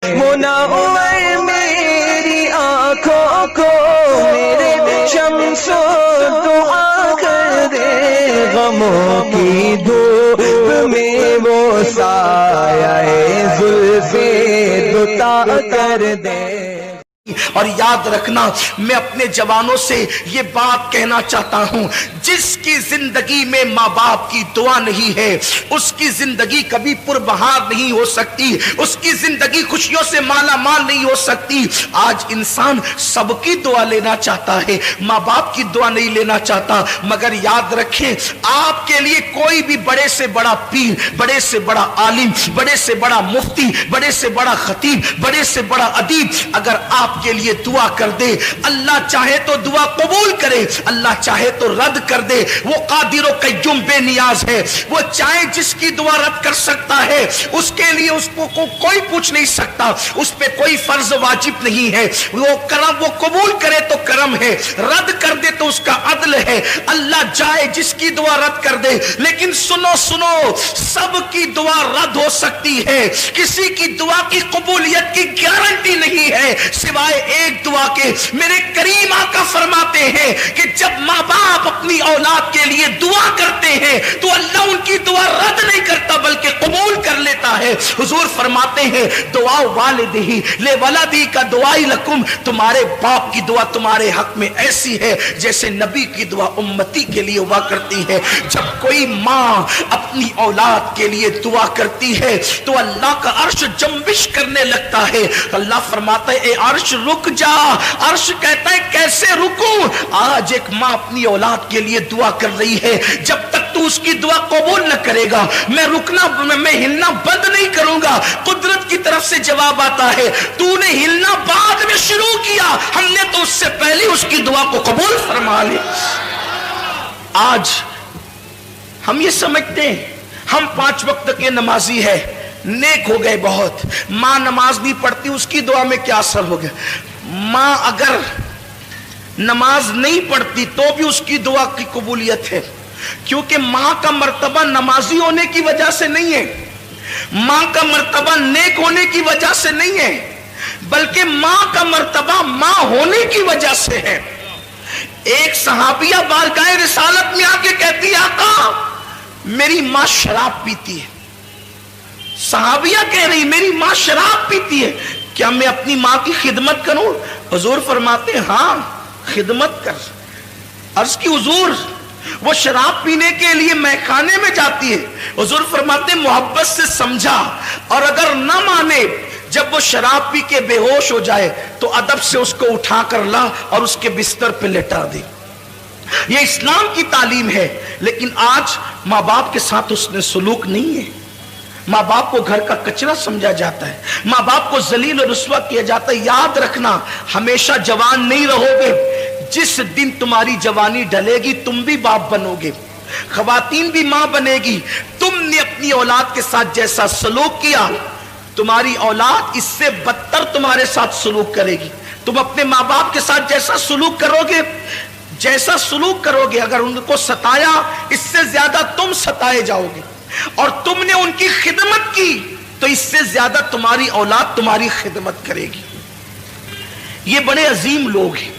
منور میری آنکھوں کو میرے شمس دعا کر دے، غموں کی دھوپ میں وہ سایہ زلف دتا کر دے۔ اور یاد رکھنا، میں اپنے جوانوں سے یہ بات کہنا چاہتا ہوں، جس کی زندگی میں ماں باپ کی دعا نہیں ہے اس کی زندگی کبھی پربہار نہیں ہو سکتی، اس کی زندگی خوشیوں سے مالا مال نہیں ہو سکتی۔ آج انسان سب کی دعا لینا چاہتا ہے، ماں باپ کی دعا نہیں لینا چاہتا، مگر یاد رکھیں آپ کے لیے کوئی بھی بڑے سے بڑا پیر، بڑے سے بڑا عالم، بڑے سے بڑا مفتی، بڑے سے بڑا خطیب، بڑے سے بڑا ادیب اگر آپ کے لیے دعا کر دے، اللہ چاہے تو دعا قبول کرے، اللہ چاہے تو رد کر دے۔ وہ قادر و قیوم بے نیاز ہے، وہ چاہے جس کی دعا رد کر سکتا ہے، اس کے لیے اس کو کوئی پوچھ نہیں سکتا، اس پہ کوئی فرض واجب نہیں ہے۔ وہ کرم، وہ قبول کرے تو کرم ہے، رد کر دے تو اس کا عدل ہے۔ اللہ چاہے جس کی دعا رد کر دے، لیکن سنو سنو، سب کی دعا رد ہو سکتی ہے، کسی کی دعا کی قبولیت کی گارنٹی نہیں ہے سوائے ایک دعا کے۔ میرے کریم آقا فرماتے ہیں کہ جب ماں باپ اپنی اولاد کے لیے دعا کرتے ہیں تو اللہ ان کی دعا رد نہیں کرتا بلکہ قبول کر لیتا ہے۔ حضور فرماتے ہیں دعا والدہ لولدہ کا دعائی لکم، تمہارے باپ کی دعا تمہارے حق میں ایسی ہے جیسے نبی کی دعا امتی کے لیے ہوا کرتی ہے۔ جب کوئی ماں اپنی اولاد کے لیے دعا کرتی ہے تو اللہ کا عرش جنبش کرنے لگتا ہے۔ اللہ فرماتا ہے اے عرش رک جا، عرش کہتا ہے کیسے رکوں؟ آج ایک ماں اپنی اولاد کے لیے دعا کر رہی ہے، جب تک تو اس کی دعا قبول نہ کرے گا میں رکنا، میں ہلنا بند نہیں کروں گا۔ قدرت کی طرف سے جواب آتا ہے تو نے ہلنا بعد میں شروع کیا، ہم نے تو اس سے پہلے اس کی دعا کو قبول فرما لی۔ آج ہم یہ سمجھتے ہیں ہم 5 وقت کے نمازی ہے، نیک ہو گئے بہت، ماں نماز نہیں پڑھتی اس کی دعا میں کیا اثر ہو گیا؟ ماں اگر نماز نہیں پڑھتی تو بھی اس کی دعا کی قبولیت ہے، کیونکہ ماں کا مرتبہ نمازی ہونے کی وجہ سے نہیں ہے، ماں کا مرتبہ نیک ہونے کی وجہ سے نہیں ہے، بلکہ ماں کا مرتبہ ماں ہونے کی وجہ سے ہے۔ ایک صحابیہ بارگاہ رسالت میں آ کے کہتی ہے آقا میری ماں شراب پیتی ہے۔ صحابیہ کہہ رہی میری ماں شراب پیتی ہے، کیا میں اپنی ماں کی خدمت کروں؟ حضور فرماتے ہیں ہاں خدمت کر۔ عرض کی حضور وہ شراب پینے کے لیے میخانے میں جاتی ہے، حضور فرماتے ہیں محبت سے سمجھا، اور اگر نہ مانے جب وہ شراب پی کے بے ہوش ہو جائے تو ادب سے اس کو اٹھا کر لا اور اس کے بستر پہ لٹا دے۔ یہ اسلام کی تعلیم ہے، لیکن آج ماں باپ کے ساتھ اس نے سلوک نہیں ہے۔ ماں باپ کو گھر کا کچرا سمجھا جاتا ہے، ماں باپ کو ذلیل و رسوا کیا جاتا ہے۔ یاد رکھنا ہمیشہ جوان نہیں رہو گے، جس دن تمہاری جوانی ڈھلے گی تم بھی باپ بنو گے، خواتین بھی ماں بنے گی۔ تم نے اپنی اولاد کے ساتھ جیسا سلوک کیا تمہاری اولاد اس سے بدتر تمہارے ساتھ سلوک کرے گی۔ تم اپنے ماں باپ کے ساتھ جیسا سلوک کرو گے، جیسا سلوک کرو گے، اگر ان کو ستایا اس سے زیادہ تم ستائے جاؤ گے، اور تم نے ان کی خدمت کی تو اس سے زیادہ تمہاری اولاد تمہاری خدمت کرے گی۔ یہ بڑے عظیم لوگ ہیں۔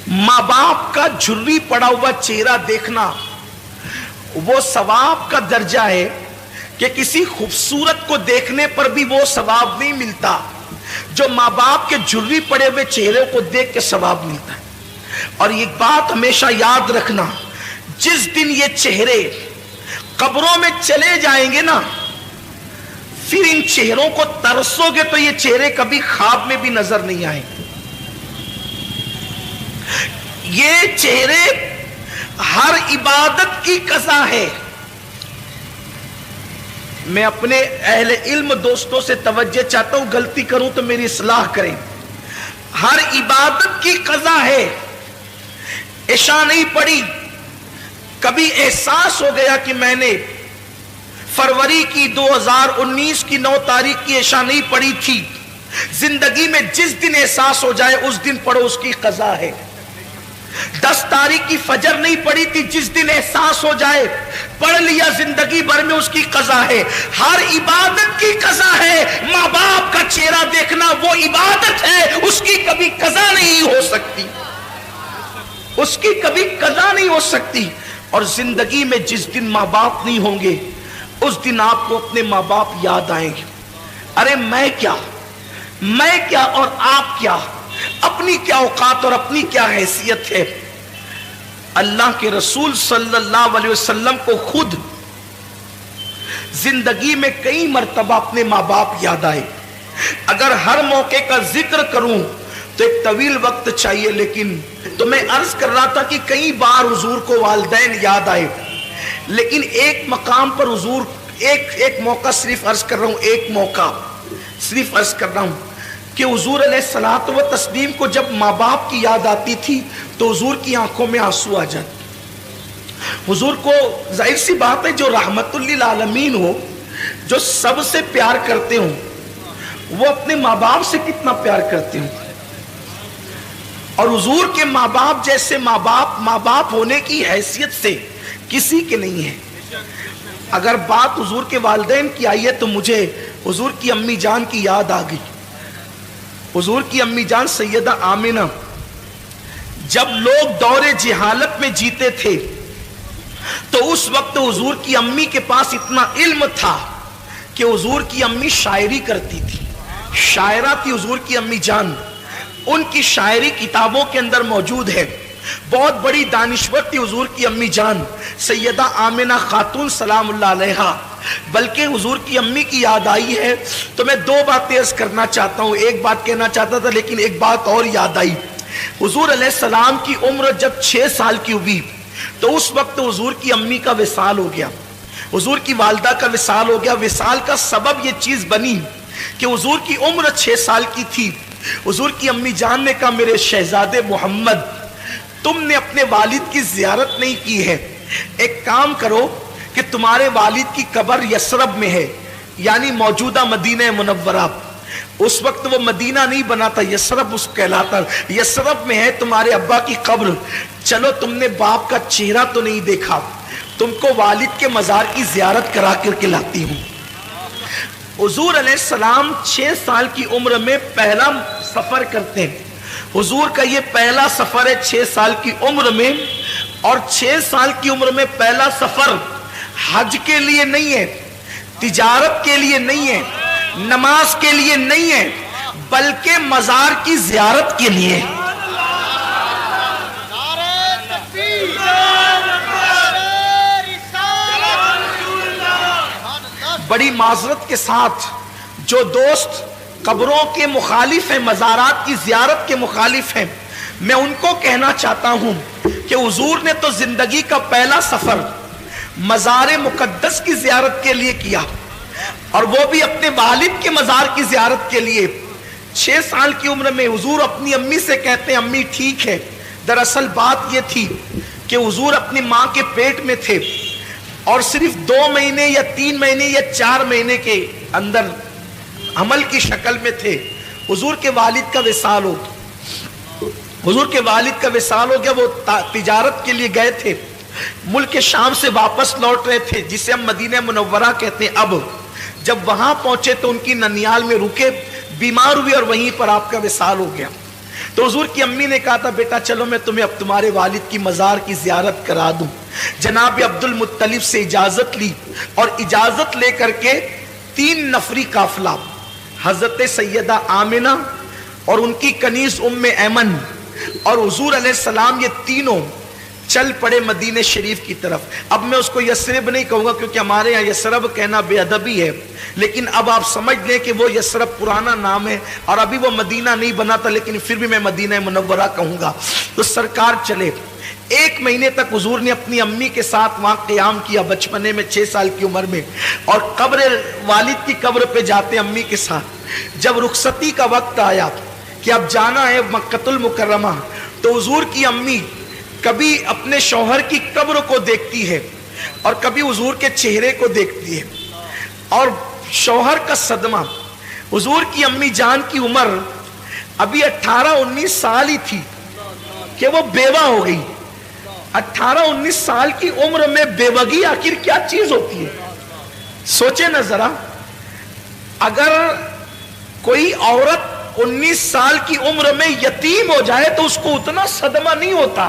ماں باپ کا جھری پڑا ہوا چہرہ دیکھنا وہ ثواب کا درجہ ہے کہ کسی خوبصورت کو دیکھنے پر بھی وہ ثواب نہیں ملتا جو ماں باپ کے جھری پڑے ہوئے چہرے کو دیکھ کے ثواب ملتا ہے۔ اور یہ بات ہمیشہ یاد رکھنا، جس دن یہ چہرے قبروں میں چلے جائیں گے نا، پھر ان چہروں کو ترسو گے تو یہ چہرے کبھی خواب میں بھی نظر نہیں آئیں گے۔ یہ چہرے ہر عبادت کی قضا ہے۔ میں اپنے اہل علم دوستوں سے توجہ چاہتا ہوں، غلطی کروں تو میری اصلاح کریں۔ ہر عبادت کی قضا ہے۔ عشاء نہیں پڑھی، کبھی احساس ہو گیا کہ میں نے فروری کی 2019 کی 9 تاریخ کی عشاء نہیں پڑھی تھی، زندگی میں جس دن احساس ہو جائے اس دن پڑھو، اس کی قضا ہے۔ 10 تاریخ کی فجر نہیں پڑھی تھی، جس دن احساس ہو جائے پڑھ لیا، زندگی بھر میں اس کی قضا ہے۔ ہر عبادت کی قضا ہے۔ ماں باپ کا اس کی کبھی قضا نہیں ہو سکتی. اور زندگی میں جس دن ماں باپ نہیں ہوں گے اس دن آپ کو اپنے ماں باپ یاد آئیں گے. ارے میں کیا اور آپ کیا, اپنی کیا اوقات اور اپنی کیا حیثیت ہے. اللہ کے رسول صلی اللہ علیہ وسلم کو خود زندگی میں کئی مرتبہ اپنے ماں باپ یاد آئے. اگر ہر موقع کا ذکر کروں تو ایک طویل وقت چاہیے, لیکن تو میں عرض کر رہا تھا کہ کئی بار حضور کو والدین یاد آئے, لیکن ایک مقام پر حضور ایک موقع صرف عرض کر رہا ہوں, ایک موقع صرف عرض کر رہا ہوں کہ حضور علیہ الصلوۃ والتسلیم کو جب ماں باپ کی یاد آتی تھی تو حضور کی آنکھوں میں آنسو آ جاتے. حضور کو ظاہر سی بات ہے جو رحمت للعالمین ہو, جو سب سے پیار کرتے ہوں, وہ اپنے ماں باپ سے کتنا پیار کرتے ہوں. اور حضور کے ماں باپ جیسے ماں باپ ہونے کی حیثیت سے کسی کے نہیں ہے. اگر بات حضور کے والدین کی آئی ہے تو مجھے حضور کی امی جان کی یاد آ گئی. حضور کی امی جان سیدہ آمنہ جب لوگ دور جہالت میں جیتے تھے تو اس وقت حضور کی امی کے پاس اتنا علم تھا کہ حضور کی امی شاعری کرتی تھی. شاعرہ تھی حضور کی امی جان, ان کی شاعری کتابوں کے اندر موجود ہے. بہت بڑی دانشور تھی حضور کی امی جان سیدہ آمنہ خاتون سلام اللہ علیہا. بلکہ حضور کی امی کی یاد آئی ہے تو میں دو باتیں عرض کرنا چاہتا ہوں. ایک بات کہنا چاہتا تھا لیکن ایک بات اور یاد آئی. حضور علیہ السلام کی عمر جب 6 سال کی ہوئی تو اس وقت حضور کی امی کا وصال ہو گیا, حضور کی والدہ کا وصال ہو گیا. وصال کا سبب یہ چیز بنی کہ حضور کی عمر 6 سال کی تھی. حضور کی امی جان نے کہا میرے شہزادے محمد, تم نے اپنے والد کی زیارت نہیں کی ہے, ایک کام کرو کہ تمہارے والد کی قبر یثرب میں ہے, یعنی موجودہ مدینہ منورہ. اس وقت وہ مدینہ نہیں بنا تھا, یثرب اس کہلاتا. یثرب میں ہے تمہارے ابا کی قبر. چلو تم نے باپ کا چہرہ تو نہیں دیکھا, تم کو والد کے مزار کی زیارت کرا کر کے لاتی ہوں. حضور علیہ السلام 6 سال کی عمر میں پہلا سفر کرتے ہیں. حضور کا یہ پہلا سفر ہے 6 سال کی عمر میں, اور 6 سال کی عمر میں پہلا سفر حج کے لیے نہیں ہے, تجارت کے لیے نہیں ہے, نماز کے لیے نہیں ہے, بلکہ مزار کی زیارت کے لیے. بڑی معذرت کے ساتھ جو دوست قبروں کے مخالف ہیں, مزارات کی زیارت کے مخالف ہیں, میں ان کو کہنا چاہتا ہوں کہ حضور نے تو زندگی کا پہلا سفر مزار مقدس کی زیارت کے لیے کیا, اور وہ بھی اپنے والد کے مزار کی زیارت کے لیے. 6 سال کی عمر میں حضور اپنی امی سے کہتے ہیں امی ٹھیک ہے. دراصل بات یہ تھی کہ حضور اپنی ماں کے پیٹ میں تھے اور صرف 2 مہینے یا 3 مہینے یا 4 مہینے کے اندر حمل کی شکل میں تھے. حضور کے والد کا وصال ہو گیا. حضور کے والد کا وصال ہو گیا. وہ تجارت کے لیے گئے تھے, ملک شام سے واپس لوٹ رہے تھے جسے ہم مدینہ منورہ کہتے ہیں. اب جب وہاں پہنچے تو ان کی ننیال میں رکے, بیمار ہوئے اور وہیں پر آپ کا وصال ہو گیا. تو حضور کی امی نے کہا تھا بیٹا چلو میں تمہیں اب تمہارے والد کی مزار کی زیارت کرا دوں. جناب عبد المطلب سے اجازت لی اور اجازت لے کر کے 3 نفری قافلہ حضرت سیدہ آمنہ اور ان کی کنیز ام ایمن اور حضور علیہ السلام, یہ تینوں چل پڑے مدینہ شریف کی طرف. اب میں اس کو یثرب نہیں کہوں گا کیونکہ ہمارے یہاں یثرب کہنا بے ادبی ہے, لیکن اب آپ سمجھ لیں کہ وہ یثرب پرانا نام ہے اور ابھی وہ مدینہ نہیں بنا تھا, لیکن پھر بھی میں مدینہ منورہ کہوں گا. تو سرکار چلے. 1 مہینے تک حضور نے اپنی امی کے ساتھ وہاں قیام کیا بچپنے میں 6 سال کی عمر میں, اور قبر والد کی قبر پہ جاتے امی کے ساتھ. جب رخصتی کا وقت آیا کہ اب جانا ہے مکہ المکرمہ, تو حضور کی امی کبھی اپنے شوہر کی قبر کو دیکھتی ہے اور کبھی حضور کے چہرے کو دیکھتی ہے, اور شوہر کا صدمہ. حضور کی امی جان کی عمر ابھی 18-19 سال ہی تھی کہ وہ بیوہ ہو گئی. 18-19 سال کی عمر میں بیوگی آخر کیا چیز ہوتی ہے؟ سوچے نا ذرا, اگر کوئی عورت 19 سال کی عمر میں یتیم ہو جائے تو اس کو اتنا صدمہ نہیں ہوتا,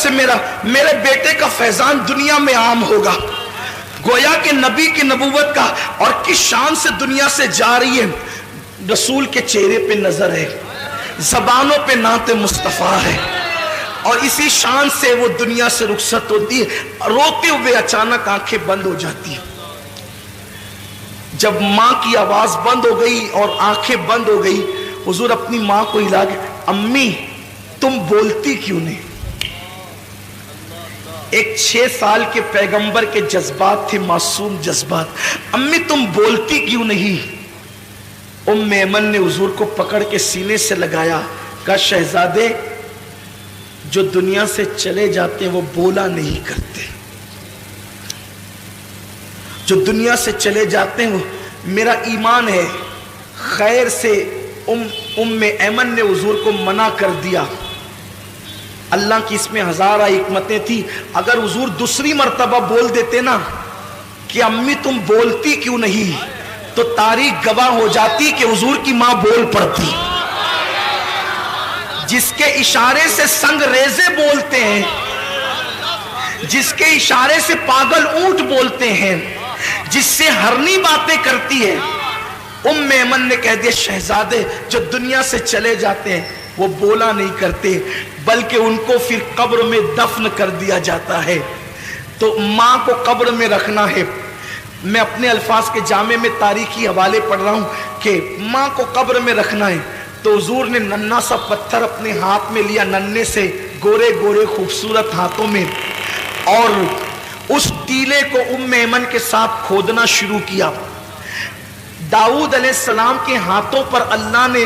سے میرے بیٹے کا فیضان دنیا میں عام ہوگا. گویا کہ نبی کی نبوت کا اور کس شان سے دنیا سے جا رہی ہے. رسول کے چہرے پہ نظر ہے, زبانوں پہ نعت مصطفیٰ ہے, اور اسی شان سے وہ دنیا سے رخصت ہوتی ہے. روتے ہوئے اچانک آنکھیں بند ہو جاتی ہیں. جب ماں کی آواز بند ہو گئی اور آنکھیں بند ہو گئی, حضور اپنی ماں کو ہلا کے, امی تم بولتی کیوں نہیں؟ ایک 6 سال کے پیغمبر کے جذبات تھے, معصوم جذبات. امی تم بولتی کیوں نہیں؟ ام ایمن نے حضور کو پکڑ کے سینے سے لگایا, کہا شہزادے جو دنیا سے چلے جاتے ہیں وہ بولا نہیں کرتے, جو دنیا سے چلے جاتے ہیں وہ میرا ایمان ہے. خیر سے ام ایمن نے حضور کو منع کر دیا. اللہ کی اس میں ہزارہ حکمتیں تھی. اگر حضور دوسری مرتبہ بول دیتے نا کہ امی تم بولتی کیوں نہیں, تو تاریخ گواہ ہو جاتی کہ حضور کی ماں بول پڑتی. جس کے اشارے سے سنگ ریزے بولتے ہیں, جس کے اشارے سے پاگل اونٹ بولتے ہیں, جس سے ہرنی باتیں کرتی ہے, ام ایمن نے کہہ دیا شہزادے جو دنیا سے چلے جاتے ہیں وہ بولا نہیں کرتے, بلکہ ان کو پھر قبر میں دفن کر دیا جاتا ہے. تو ماں کو قبر میں رکھنا ہے. میں اپنے الفاظ کے جامع میں تاریخی حوالے پڑھ رہا ہوں کہ ماں کو قبر میں رکھنا ہے. تو حضور نے ننھا سا پتھر اپنے ہاتھ میں لیا, ننھے سے گورے گورے خوبصورت ہاتھوں میں, اور اس ٹیلے کو ام ایمن کے ساتھ کھودنا شروع کیا. داؤد علیہ السلام کے ہاتھوں پر اللہ نے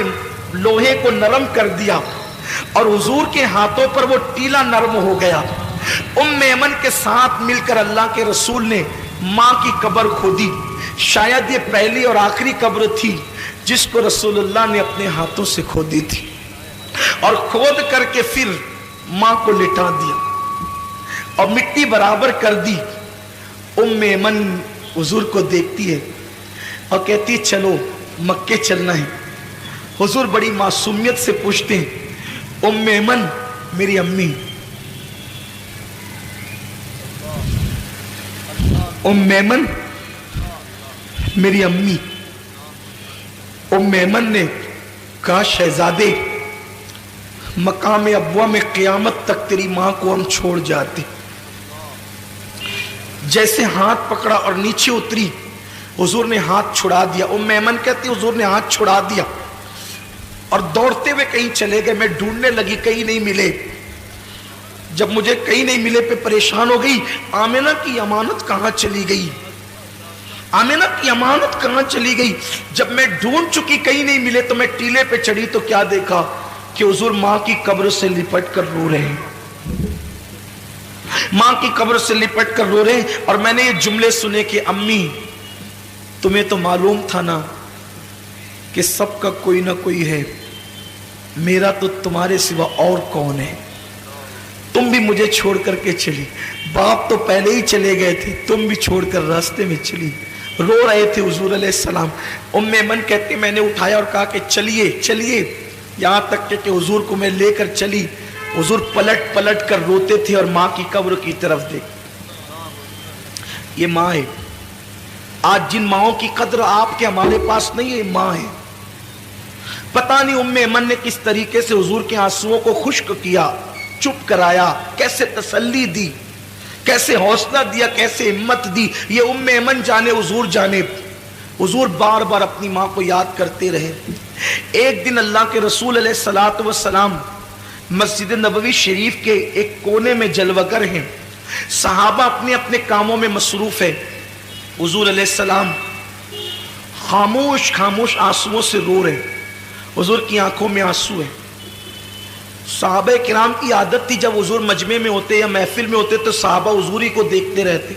لوہے کو نرم کر دیا اور حضور کے ہاتھوں پر وہ ٹیلا نرم ہو گیا. ام ایمن کے ساتھ مل کر اللہ کے رسول نے ماں کی قبر کھودی. شاید یہ پہلی اور آخری قبر تھی جس کو رسول اللہ نے اپنے ہاتھوں سے کھودی تھی, اور کھود کر کے پھر ماں کو لٹا دیا اور مٹی برابر کر دی. ام ایمن حضور کو دیکھتی ہے اور کہتی ہے چلو مکے چلنا ہے. حضور بڑی معصومیت سے پوچھتے ہیں ام ایمن میری امی, ام ایمن میری امی. ام ایمن نے کہا شہزادے مقام ابوا میں قیامت تک تیری ماں کو ہم چھوڑ جاتے. جیسے ہاتھ پکڑا اور نیچے اتری, حضور نے ہاتھ چھڑا دیا. ام ایمن کہتی حضور نے ہاتھ چھڑا دیا اور دوڑتے ہوئے کہیں چلے گئے. میں ڈھونڈنے لگی, کہیں نہیں ملے. جب مجھے کہیں نہیں ملے پہ پریشان ہو گئی. آمنہ کی امانت کہاں چلی گئی, آمنہ کی امانت کہاں چلی گئی. جب میں ڈھونڈ چکی کہیں نہیں ملے تو میں ٹیلے پہ چڑھی تو کیا دیکھا کہ حضور ماں کی قبر سے لپٹ کر رو رہے ہیں, ماں کی قبر سے لپٹ کر رو رہے ہیں. اور میں نے یہ جملے سنے کہ امی تمہیں تو معلوم تھا نا کہ سب کا کوئی نہ کوئی ہے, میرا تو تمہارے سوا اور کون ہے, تم بھی مجھے چھوڑ کر کے چلی. باپ تو پہلے ہی چلے گئے تھے, تم بھی چھوڑ کر راستے میں چلی. رو رہے تھے حضور علیہ السلام. ام ایمن کہتے میں نے اٹھایا اور کہا کہ چلیے چلیے, یہاں تک کہ حضور کو میں لے کر چلی. حضور پلٹ پلٹ کر روتے تھے اور ماں کی قبر کی طرف دیکھ. یہ ماں ہے. آج جن ماؤں کی قدر آپ کے ہمارے پاس نہیں ہے, ماں ہے. پتہ نہیں ام ایمن نے کس طریقے سے حضور کے آنسوؤں کو خشک کیا, چپ کرایا, کیسے تسلی دی, کیسے حوصلہ دیا, کیسے ہمت دی, یہ ام ایمن جانے حضور جانے. حضور بار بار اپنی ماں کو یاد کرتے رہے. ایک دن اللہ کے رسول علیہ الصلوۃ والسلام مسجد نبوی شریف کے ایک کونے میں جلوگر ہیں, صحابہ اپنے اپنے کاموں میں مصروف ہے. حضور علیہ السلام خاموش خاموش آنسوؤں سے رو رہے. حضور کی آنکھوں میں آنسو ہے. صحابہ کرام کی عادت تھی جب حضور مجمع میں ہوتے یا محفل میں ہوتے تو صحابہ حضوری کو دیکھتے رہتے.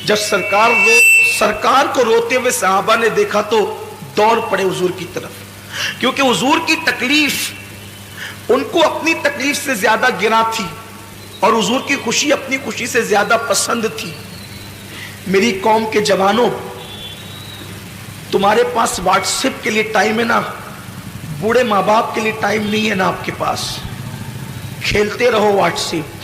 جب سرکار کو روتے ہوئے صحابہ نے دیکھا تو دوڑ پڑے حضور کی طرف, کیونکہ حضور کی تکلیف ان کو اپنی تکلیف سے زیادہ گراں تھی اور حضور کی خوشی اپنی خوشی سے زیادہ پسند تھی. میری قوم کے جوانوں, تمہارے پاس واٹس ایپ کے لیے ٹائم ہے نا, بوڑھے ماں باپ کے لیے ٹائم نہیں ہے نا آپ کے پاس. کھیلتے رہو واٹس ایپ,